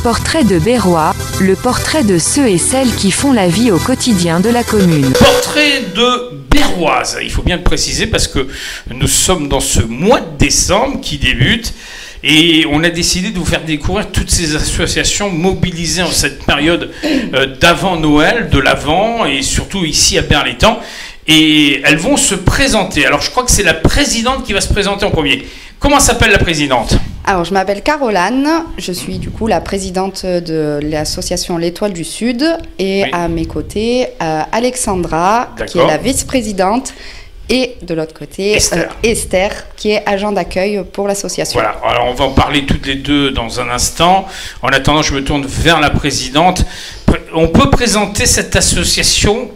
Portrait de Berrois, le portrait de ceux et celles qui font la vie au quotidien de la commune. Portrait de Berroise, il faut bien le préciser parce que nous sommes dans ce mois de décembre qui débute et on a décidé de vous faire découvrir toutes ces associations mobilisées en cette période d'avant Noël, de l'Avent et surtout ici à Berlétan. Et elles vont se présenter. Alors je crois que c'est la présidente qui va se présenter en premier. Comment s'appelle la présidente ? Alors, je m'appelle Caroline, je suis du coup la présidente de l'association L'Étoile du Sud et à mes côtés, Alexandra, qui est la vice-présidente, et de l'autre côté, Esther, qui est agent d'accueil pour l'association. Voilà, alors on va en parler toutes les deux dans un instant. En attendant, je me tourne vers la présidente. On peut présenter cette association.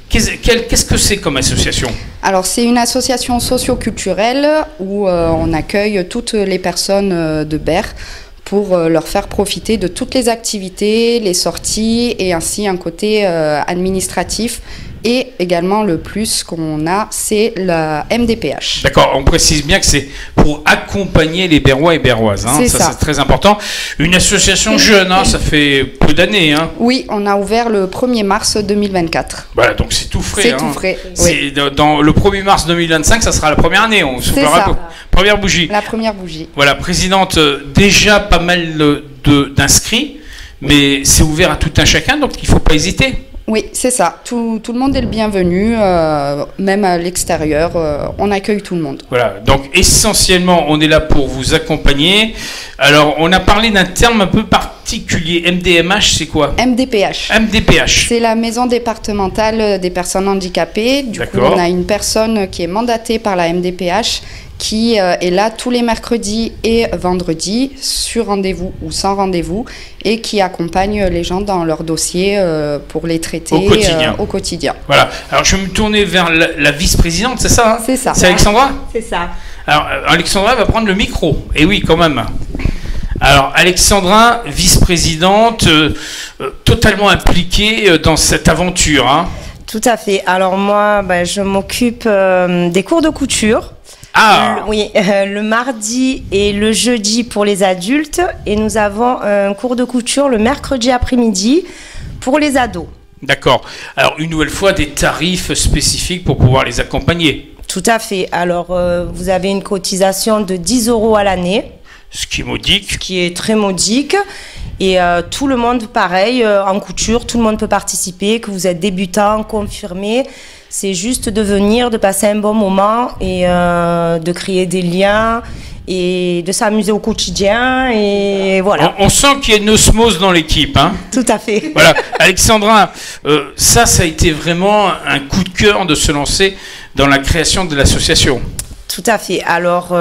Qu'est-ce que c'est comme association ? Alors, c'est une association socio-culturelle où on accueille toutes les personnes de Berre pour leur faire profiter de toutes les activités, les sorties et ainsi un côté administratif. Et également, le plus qu'on a, c'est la MDPH. D'accord, on précise bien que c'est pour accompagner les Berrois et Berroises. Hein. Ça, c'est très important. Une association jeune, hein, ça fait peu d'années. Hein. Oui, on a ouvert le 1er mars 2024. Voilà, donc c'est tout frais. C'est tout frais. Oui. Dans le 1er mars 2025, ça sera la première année. On s'ouvrira première bougie. La première bougie. Voilà, présidente, déjà pas mal d'inscrits, mais c'est ouvert à tout un chacun, donc il ne faut pas hésiter. Oui, c'est ça. Tout le monde est le bienvenu, même à l'extérieur. On accueille tout le monde. Voilà, donc essentiellement, on est là pour vous accompagner. Alors, on a parlé d'un terme un peu particulier. MDMH, c'est quoi ? MDPH. MDPH. C'est la maison départementale des personnes handicapées. Du coup, on a une personne qui est mandatée par la MDPH qui est là tous les mercredis et vendredis, sur rendez-vous ou sans rendez-vous, et qui accompagne les gens dans leur dossier pour les traiter au quotidien. Voilà. Alors, je vais me tourner vers la vice-présidente, c'est ça, hein ? C'est ça. C'est Alexandra ? C'est ça. Alors, Alexandra va prendre le micro. Et oui, quand même. Alors, Alexandra, vice-présidente, totalement impliquée dans cette aventure. Hein. Tout à fait. Alors, moi, je m'occupe des cours de couture. Oui, le mardi et le jeudi pour les adultes, et nous avons un cours de couture le mercredi après-midi pour les ados. D'accord. Alors, une nouvelle fois, des tarifs spécifiques pour pouvoir les accompagner. Tout à fait. Alors, vous avez une cotisation de 10 € à l'année. Ce qui est modique. Ce qui est très modique. Et tout le monde, pareil, en couture, tout le monde peut participer, que vous êtes débutant, confirmé. C'est juste de venir, de passer un bon moment et de créer des liens et de s'amuser au quotidien. Et voilà. On sent qu'il y a une osmose dans l'équipe. Hein. Tout à fait. Voilà. Alexandra, ça a été vraiment un coup de cœur de se lancer dans la création de l'association. Tout à fait. Alors...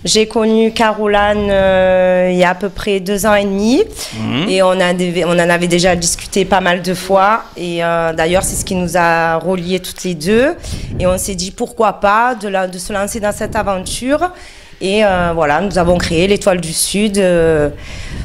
j'ai connu Caroline il y a à peu près 2 ans et demi et on en avait déjà discuté pas mal de fois et d'ailleurs c'est ce qui nous a reliés toutes les deux et on s'est dit pourquoi pas de se lancer dans cette aventure et voilà, nous avons créé l'Étoile du Sud,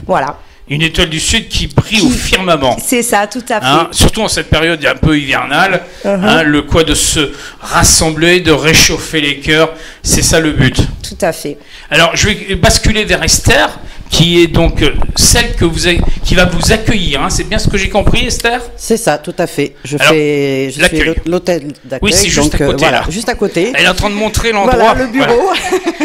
voilà. Une étoile du Sud qui brille au firmament. C'est ça, tout à fait. Hein, surtout en cette période un peu hivernale, le quoi de se rassembler, de réchauffer les cœurs, c'est ça le but. Tout à fait. Alors, je vais basculer vers Esther, qui est donc celle qui va vous accueillir. Hein. C'est bien ce que j'ai compris, Esther ? C'est ça, tout à fait. Je fais l'hôtel d'accueil. Oui, c'est juste à côté. Voilà, juste à côté. Elle est en train de montrer l'endroit. Voilà, le bureau. Voilà.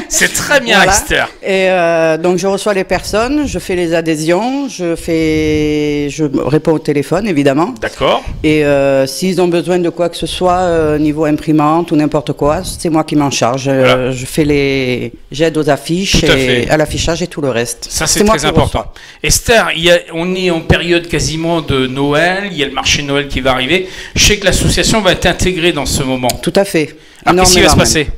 C'est très bien, voilà. Esther. Et donc, je reçois les personnes, je fais les adhésions, je réponds au téléphone, évidemment. D'accord. Et s'ils ont besoin de quoi que ce soit, niveau imprimante ou n'importe quoi, c'est moi qui m'en charge. Voilà. J'aide aux affiches, à l'affichage et tout le reste. Ça, c'est très important. Esther, on est en période quasiment de Noël, il y a le marché de Noël qui va arriver. Je sais que l'association va être intégrée dans ce moment. Tout à fait. Alors, qu'est-ce qui va se passer ?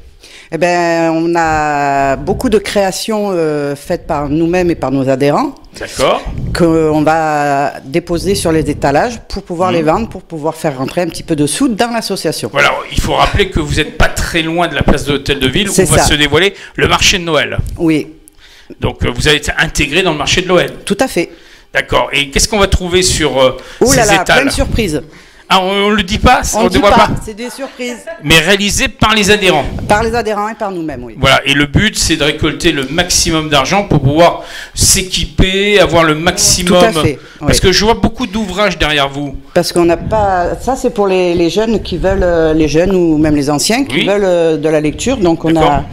Eh bien, on a beaucoup de créations faites par nous-mêmes et par nos adhérents. D'accord. Qu'on va déposer sur les étalages pour pouvoir les vendre, pour pouvoir faire rentrer un petit peu de sous dans l'association. Voilà, il faut rappeler que vous n'êtes pas très loin de la place de l'Hôtel de Ville où va se dévoiler le marché de Noël. Oui. Donc, vous allez être intégré dans le marché de Noël. Tout à fait. D'accord. Et qu'est-ce qu'on va trouver sur ces étals ? Plein de surprises. Ah, on ne le dit pas, on ne dit pas. C'est des surprises. Mais réalisé par les adhérents. Par les adhérents et par nous-mêmes, oui. Voilà, et le but, c'est de récolter le maximum d'argent pour pouvoir s'équiper, avoir le maximum. Tout à fait. Oui. Parce que je vois beaucoup d'ouvrages derrière vous. Parce qu'on n'a pas... Ça, c'est pour les jeunes qui veulent, les jeunes ou même les anciens qui veulent de la lecture. Donc, on a...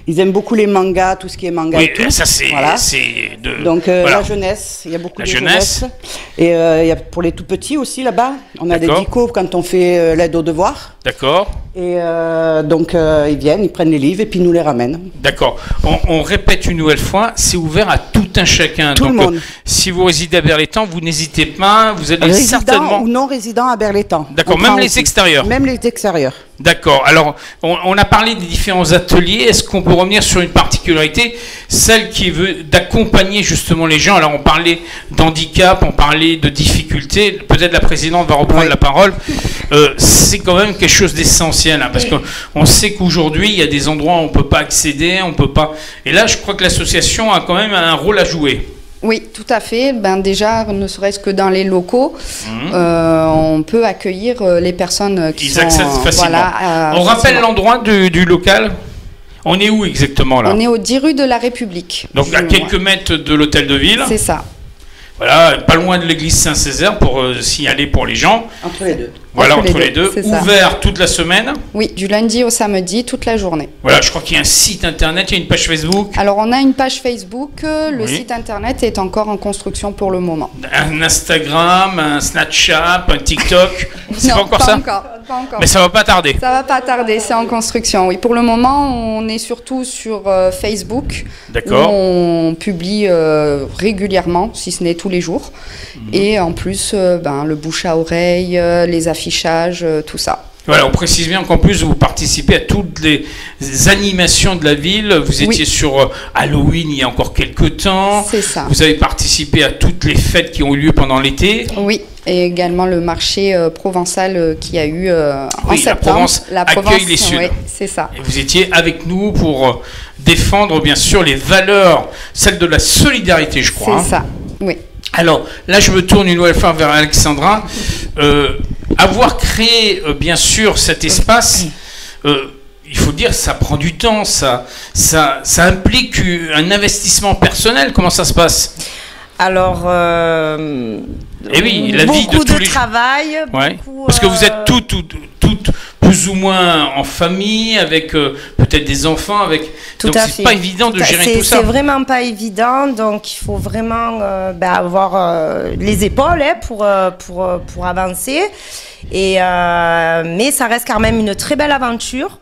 Ils aiment beaucoup les mangas, tout ce qui est manga et tout. Oui, ça c'est... Voilà. Donc la jeunesse, il y a beaucoup de jeunesse. Et il y a pour les tout petits aussi là-bas. On a des dicos quand on fait l'aide aux devoirs. D'accord. Et donc ils viennent, ils prennent les livres et puis ils nous les ramènent. D'accord. On répète une nouvelle fois, c'est ouvert à tout un chacun. Tout donc, le monde. Si vous résidez à Berlétan, vous n'hésitez pas, vous allez résidents certainement... ou non résidents à Berlétan. D'accord, même les extérieurs. Même les extérieurs. D'accord. Alors, on a parlé des différents ateliers. Est-ce qu'on peut revenir sur une particularité, celle qui veut d'accompagner justement les gens? Alors, on parlait d'handicap, on parlait de difficultés. Peut-être la présidente va reprendre la parole. C'est quand même quelque chose d'essentiel, hein, parce qu'on sait qu'aujourd'hui, il y a des endroits où on ne peut pas accéder, on peut pas. Et là, je crois que l'association a quand même un rôle à jouer. Oui, tout à fait. Ben déjà, ne serait-ce que dans les locaux, on peut accueillir les personnes qui sont... Ils accèdent facilement. Voilà, on rappelle l'endroit du local? On est où exactement là? On est au 10 rue de la République. Donc à quelques mètres de l'hôtel de ville. C'est ça. Voilà, pas loin de l'église Saint-Césaire pour signaler pour les gens. Entre les deux. Voilà, entre les deux. Ouvert toute la semaine. Oui, du lundi au samedi, toute la journée. Voilà, je crois qu'il y a un site internet, il y a une page Facebook. Alors, on a une page Facebook. Le site internet est encore en construction pour le moment. Un Instagram, un Snapchat, un TikTok. C'est pas encore ça? Pas encore. Mais ça va pas tarder. Ça va pas tarder, c'est en construction. Oui, pour le moment, on est surtout sur Facebook. D'accord. Où on publie régulièrement, si ce n'est tous les jours. Et en plus, le bouche à oreille, les affichages, tout ça. Voilà, on précise bien qu'en plus, vous participez à toutes les animations de la ville. Vous étiez sur Halloween il y a encore quelques temps. C'est ça. Vous avez participé à toutes les fêtes qui ont eu lieu pendant l'été. Oui, et également le marché provençal qui a eu en septembre. La Provence accueille les Suds. Oui, c'est ça. Et vous étiez avec nous pour défendre, bien sûr, les valeurs, celles de la solidarité, je crois. C'est ça, oui. Alors, là, je me tourne une nouvelle fois vers Alexandra. Avoir créé, bien sûr, cet espace, il faut dire, ça prend du temps, ça implique un investissement personnel. Comment ça se passe? Alors, et oui, la vie de tous les travail. Ouais. Parce que vous êtes toutes plus ou moins en famille, avec peut-être des enfants, avec. Tout donc c'est pas évident de gérer tout ça. C'est vraiment pas évident, donc il faut vraiment avoir les épaules pour avancer. Et mais ça reste quand même une très belle aventure,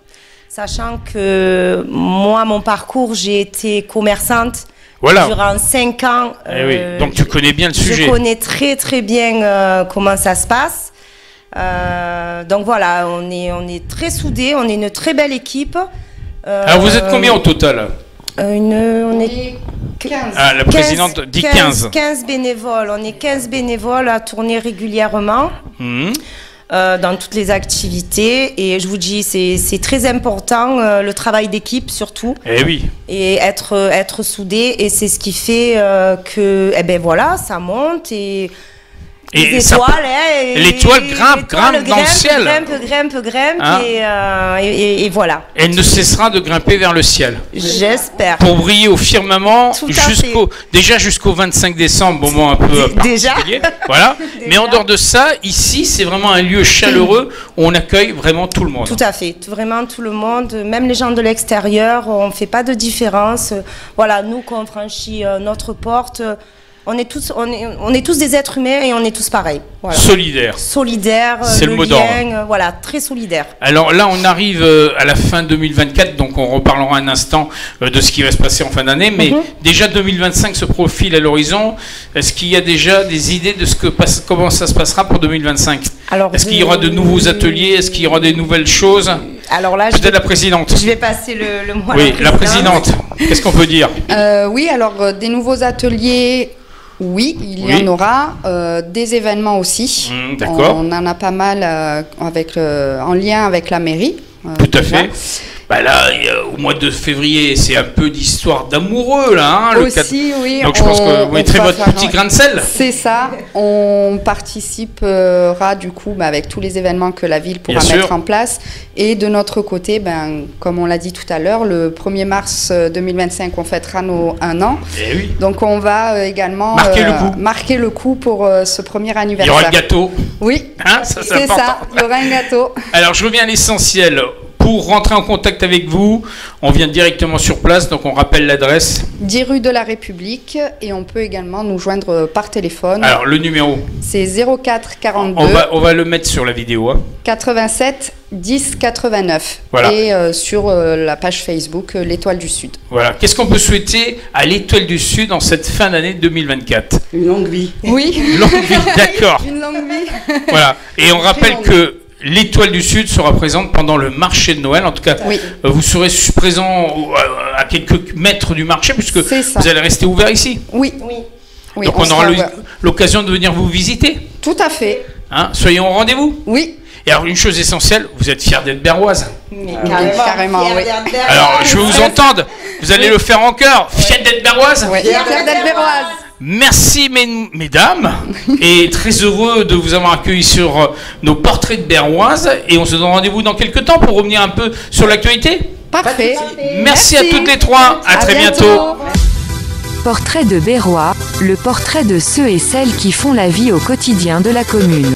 sachant que moi, mon parcours, j'ai été commerçante. Voilà. Durant 5 ans. Oui. Donc tu connais bien le sujet. Je connais très très bien comment ça se passe. Donc voilà, on est très soudés, on est une très belle équipe. Alors vous êtes combien au total? On est 15. Ah, la présidente dit 15. 15 bénévoles, on est 15 bénévoles à tourner régulièrement. Dans toutes les activités, et je vous dis, c'est très important, le travail d'équipe surtout. Et oui. Et être soudé, et c'est ce qui fait que, voilà, ça monte et les étoiles, l'étoile grimpe dans le ciel. Grimpe, hein? et voilà. Elle ne cessera de grimper vers le ciel. J'espère. Pour briller au firmament jusqu'au 25 décembre, moment un peu particulier. Voilà. Déjà. Mais en dehors de ça, ici, c'est vraiment un lieu chaleureux où on accueille vraiment tout le monde. Tout à fait, vraiment tout le monde, même les gens de l'extérieur, on ne fait pas de différence. Voilà, nous, quand on franchit notre porte, on est tous des êtres humains et on est tous pareils. Voilà. Solidaires, c'est le mot d'ordre. Voilà, très solidaires. Alors là, on arrive à la fin 2024, donc on reparlera un instant de ce qui va se passer en fin d'année, mais déjà 2025 se profile à l'horizon. Est-ce qu'il y a déjà des idées de comment ça se passera pour 2025? Est-ce qu'il y aura de nouveaux ateliers? Est-ce qu'il y aura des nouvelles choses? Alors là, peut-être la présidente. Je vais passer le mot à la présidente. Qu'est-ce qu'on peut dire? Oui, alors des nouveaux ateliers. Oui, il y en aura. Des événements aussi. D'accord. On en a pas mal en lien avec la mairie. Tout à fait. Bah là, au mois de février, c'est un peu d'histoire d'amoureux, là. Hein, aussi, oui. Donc je pense que vous mettrez votre petit grain de sel. C'est ça. On participera du coup avec tous les événements que la ville pourra mettre en place. Et de notre côté, comme on l'a dit tout à l'heure, le 1er mars 2025, on fêtera nos 1 an. Et oui. Donc on va également marquer le coup pour ce premier anniversaire. Il y aura le gâteau. Oui, hein, c'est ça, il y aura un gâteau. Alors je reviens à l'essentiel. Pour rentrer en contact avec vous, on vient directement sur place, donc on rappelle l'adresse. 10 rue de la République, et on peut également nous joindre par téléphone. Alors le numéro, c'est 04 42. On va le mettre sur la vidéo. Hein. 87 10 89. Voilà. Et sur la page Facebook, l'Étoile du Sud. Voilà. Qu'est-ce qu'on peut souhaiter à l'Étoile du Sud en cette fin d'année 2024? Une longue vie. Oui. Une longue vie, d'accord. Une longue vie. Voilà. Et on rappelle que l'Étoile du Sud sera présente pendant le marché de Noël. En tout cas, vous serez présent à quelques mètres du marché, puisque vous allez rester ouvert ici. Oui. Donc on aura l'occasion de venir vous visiter. Tout à fait. Hein, soyons au rendez-vous. Oui. Et alors, une chose essentielle, vous êtes fiers d'être berroise. Mais carrément, oui. Alors, je veux vous entendre. Vous allez le faire en chœur. Fiers d'être berroise. Oui, fiers d'être berroise. Merci mesdames, et très heureux de vous avoir accueilli sur nos portraits de berroise, et on se donne rendez-vous dans quelques temps pour revenir un peu sur l'actualité. Parfait. Merci à toutes les trois, à très bientôt. Portrait de Berrois, le portrait de ceux et celles qui font la vie au quotidien de la commune.